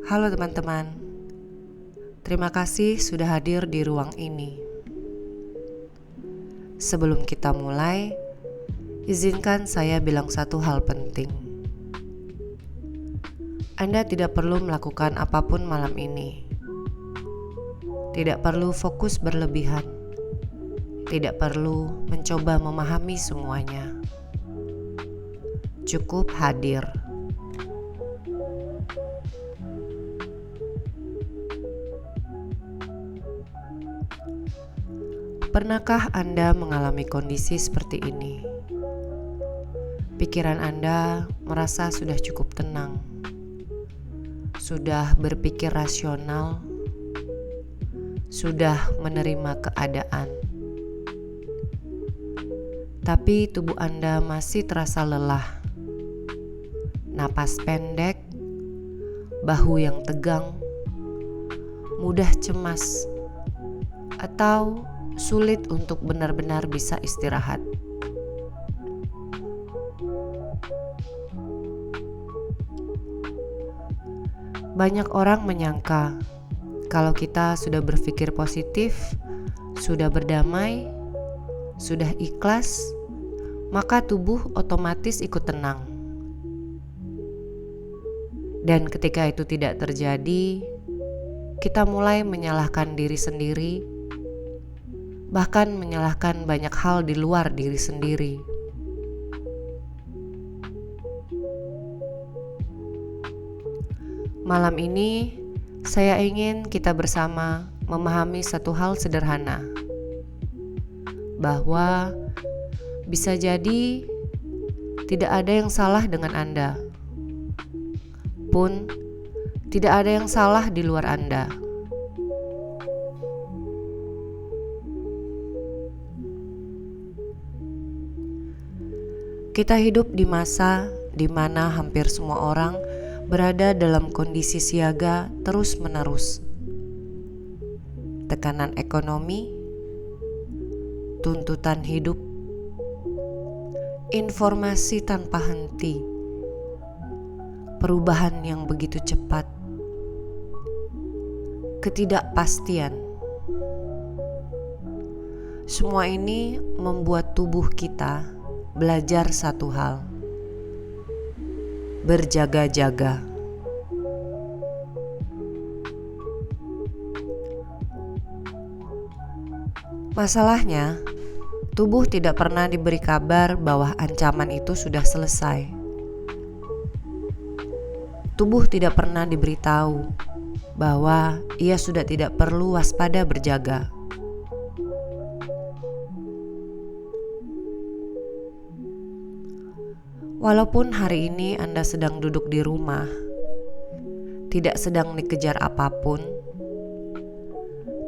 Halo teman-teman, terima kasih sudah hadir di ruang ini. Sebelum kita mulai, izinkan saya bilang satu hal penting. Anda tidak perlu melakukan apapun malam ini. Tidak perlu fokus berlebihan. Tidak perlu mencoba memahami semuanya. Cukup hadir. Pernahkah Anda mengalami kondisi seperti ini? Pikiran Anda merasa sudah cukup tenang, sudah berpikir rasional, sudah menerima keadaan. Tapi tubuh Anda masih terasa lelah, napas pendek, bahu yang tegang, mudah cemas, atau sulit untuk benar-benar bisa istirahat. Banyak orang menyangka kalau kita sudah berpikir positif, sudah berdamai, sudah ikhlas, maka tubuh otomatis ikut tenang. Dan ketika itu tidak terjadi, kita mulai menyalahkan diri sendiri, bahkan menyalahkan banyak hal di luar diri sendiri. Malam ini, saya ingin kita bersama memahami satu hal sederhana, bahwa bisa jadi tidak ada yang salah dengan Anda, pun tidak ada yang salah di luar Anda. Kita hidup di masa di mana hampir semua orang berada dalam kondisi siaga terus-menerus. Tekanan ekonomi, tuntutan hidup, informasi tanpa henti, perubahan yang begitu cepat, ketidakpastian. Semua ini membuat tubuh kita belajar satu hal: berjaga-jaga. Masalahnya, tubuh tidak pernah diberi kabar bahwa ancaman itu sudah selesai. Tubuh tidak pernah diberitahu bahwa ia sudah tidak perlu waspada berjaga. Walaupun hari ini Anda sedang duduk di rumah, tidak sedang dikejar apapun,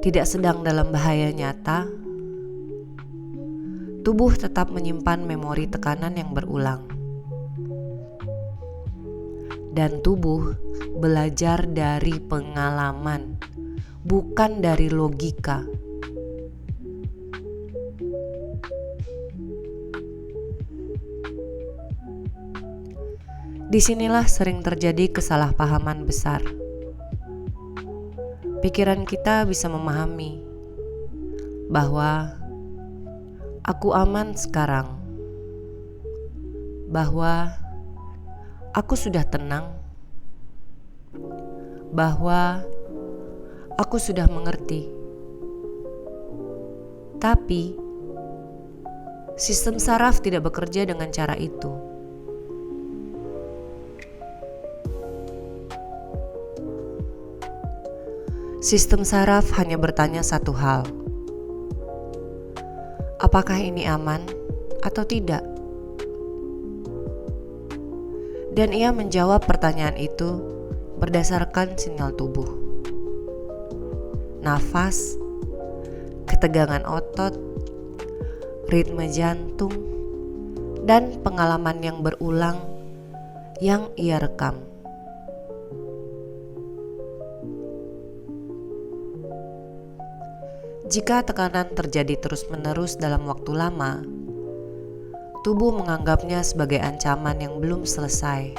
tidak sedang dalam bahaya nyata, tubuh tetap menyimpan memori tekanan yang berulang. Dan tubuh belajar dari pengalaman, bukan dari logika. Disinilah sering terjadi kesalahpahaman besar. Pikiran kita bisa memahami bahwa aku aman sekarang, bahwa aku sudah tenang, bahwa aku sudah mengerti. Tapi sistem saraf tidak bekerja dengan cara itu. Sistem saraf hanya bertanya satu hal: apakah ini aman atau tidak? Dan ia menjawab pertanyaan itu berdasarkan sinyal tubuh, nafas, ketegangan otot, ritme jantung, dan pengalaman yang berulang yang ia rekam. Jika tekanan terjadi terus-menerus dalam waktu lama, tubuh menganggapnya sebagai ancaman yang belum selesai.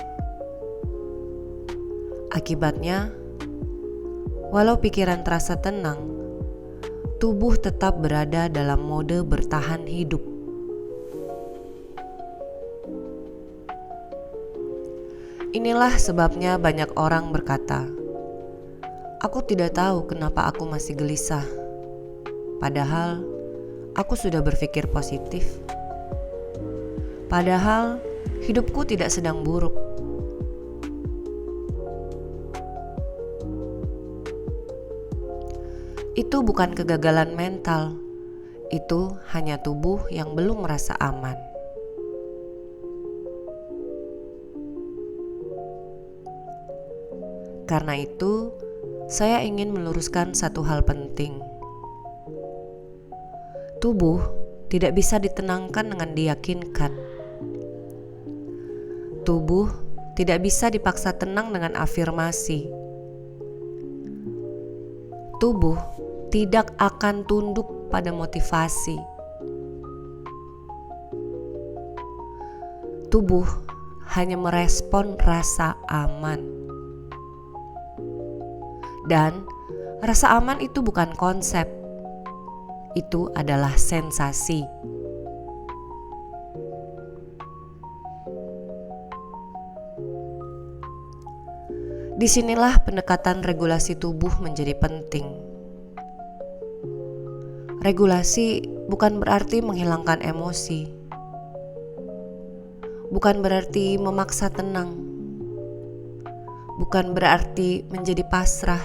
Akibatnya, Walau pikiran terasa tenang, tubuh tetap berada dalam mode bertahan hidup. Inilah sebabnya banyak orang berkata, "Aku tidak tahu kenapa aku masih gelisah." Padahal aku sudah berpikir positif. Padahal hidupku tidak sedang buruk. Itu bukan kegagalan mental, itu hanya tubuh yang belum merasa aman. Karena itu, saya ingin meluruskan satu hal penting. Tubuh tidak bisa ditenangkan dengan diyakinkan. Tubuh tidak bisa dipaksa tenang dengan afirmasi. Tubuh tidak akan tunduk pada motivasi. Tubuh hanya merespon rasa aman. Dan rasa aman itu bukan konsep, itu adalah sensasi. Disinilah pendekatan regulasi tubuh menjadi penting. Regulasi bukan berarti menghilangkan emosi, bukan berarti memaksa tenang, bukan berarti menjadi pasrah.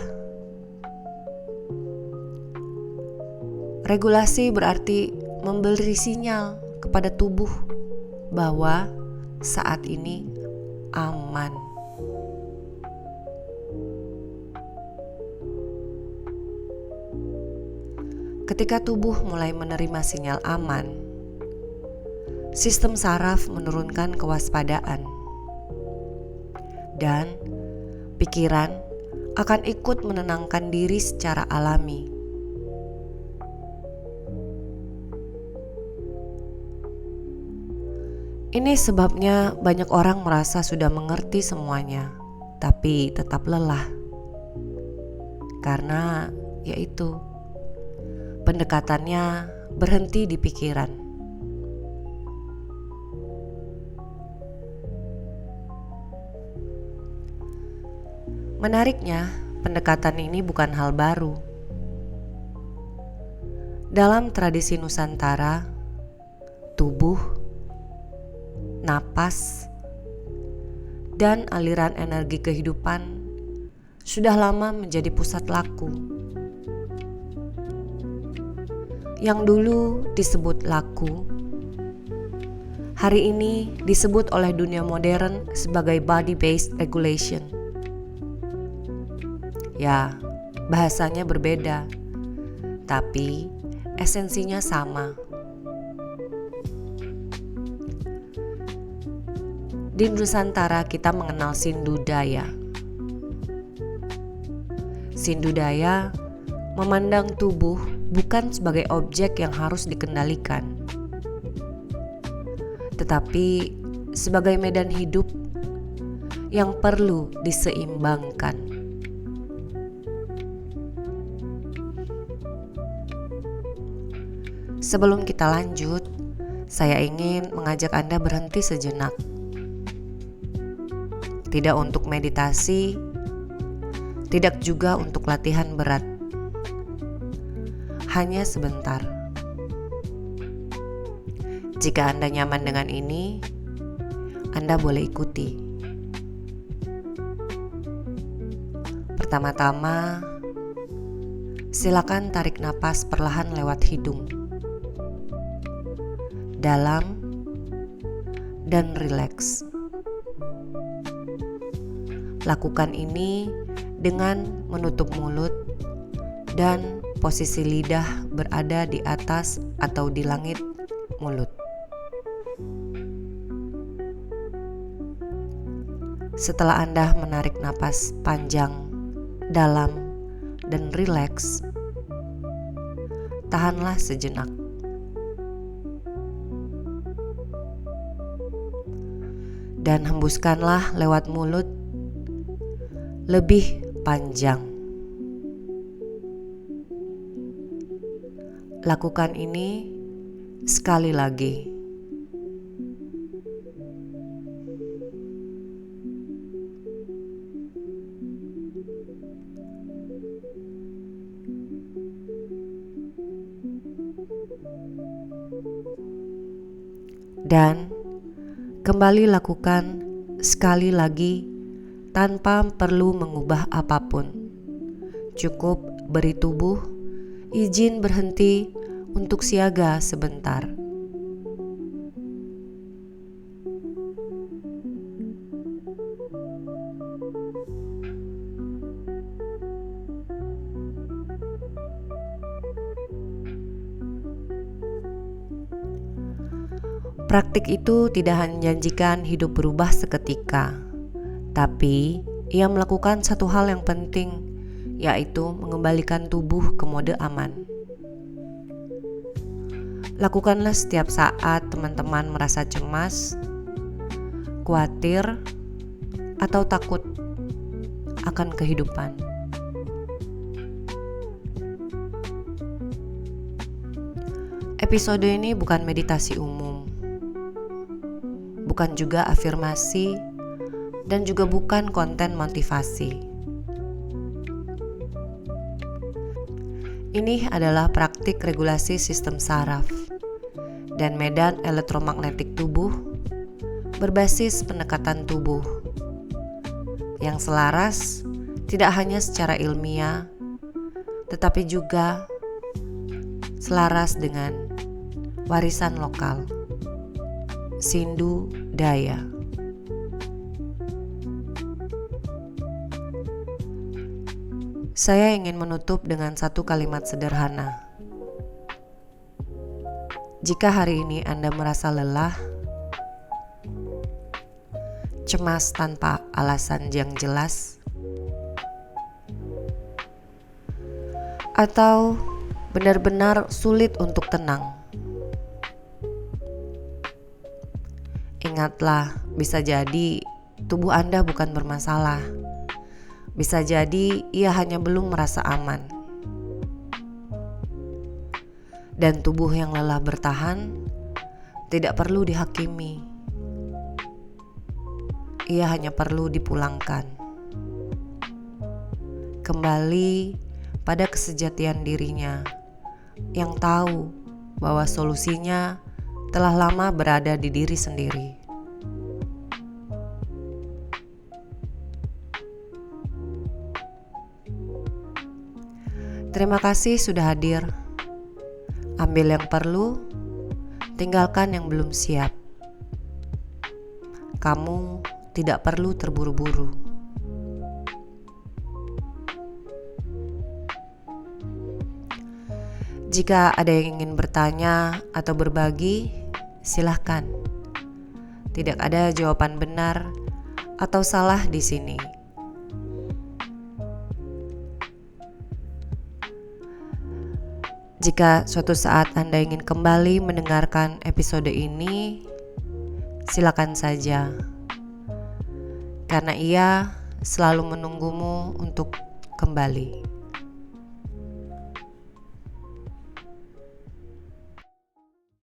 Regulasi berarti memberi sinyal kepada tubuh bahwa saat ini aman. Ketika tubuh mulai menerima sinyal aman, sistem saraf menurunkan kewaspadaan, dan pikiran akan ikut menenangkan diri secara alami. Ini sebabnya banyak orang merasa sudah mengerti semuanya, tapi tetap lelah. Karena yaitu pendekatannya berhenti di pikiran. Menariknya, pendekatan ini bukan hal baru. Dalam tradisi Nusantara, tubuh, napas, dan aliran energi kehidupan sudah lama menjadi pusat laku. Yang dulu disebut laku, hari ini disebut oleh dunia modern sebagai body-based regulation. Ya, bahasanya berbeda, tapi esensinya sama. Di Nusantara kita mengenal Sindudaya. Sindudaya memandang tubuh bukan sebagai objek yang harus dikendalikan, tetapi sebagai medan hidup yang perlu diseimbangkan. Sebelum kita lanjut, saya ingin mengajak Anda berhenti sejenak. Tidak untuk meditasi, tidak juga untuk latihan berat. Hanya sebentar. Jika Anda nyaman dengan ini, Anda boleh ikuti. Pertama-tama, silakan tarik napas perlahan lewat hidung. Dalam dan rileks. Lakukan ini dengan menutup mulut dan posisi lidah berada di atas atau di langit mulut. Setelah Anda menarik napas panjang, dalam, dan rileks, tahanlah sejenak. Dan hembuskanlah lewat mulut lebih panjang. Lakukan ini sekali lagi. Dan kembali lakukan sekali lagi tanpa perlu mengubah apapun. Cukup beri tubuh izin berhenti untuk siaga sebentar. Praktik itu tidak hanya menjanjikan hidup berubah seketika, tapi ia melakukan satu hal yang penting, yaitu mengembalikan tubuh ke mode aman. Lakukanlah setiap saat teman-teman merasa cemas, khawatir, atau takut akan kehidupan. Episode ini bukan meditasi umum, bukan juga afirmasi, dan juga bukan konten motivasi. Ini adalah praktik regulasi sistem saraf dan medan elektromagnetik tubuh berbasis pendekatan tubuh yang selaras tidak hanya secara ilmiah, tetapi juga selaras dengan warisan lokal, Sindu Daya. Saya ingin menutup dengan satu kalimat sederhana. Jika hari ini Anda merasa lelah, cemas tanpa alasan yang jelas, atau benar-benar sulit untuk tenang, ingatlah, bisa jadi tubuh Anda bukan bermasalah. Bisa jadi ia hanya belum merasa aman. Dan tubuh yang lelah bertahan tidak perlu dihakimi. Ia hanya perlu dipulangkan. Kembali pada kesejatian dirinya yang tahu bahwa solusinya telah lama berada di diri sendiri. Terima kasih sudah hadir. Ambil yang perlu, tinggalkan yang belum siap. Kamu tidak perlu terburu-buru. Jika ada yang ingin bertanya atau berbagi, silahkan. Tidak ada jawaban benar atau salah di sini. Jika suatu saat Anda ingin kembali mendengarkan episode ini, silakan saja. Karena ia selalu menunggumu untuk kembali.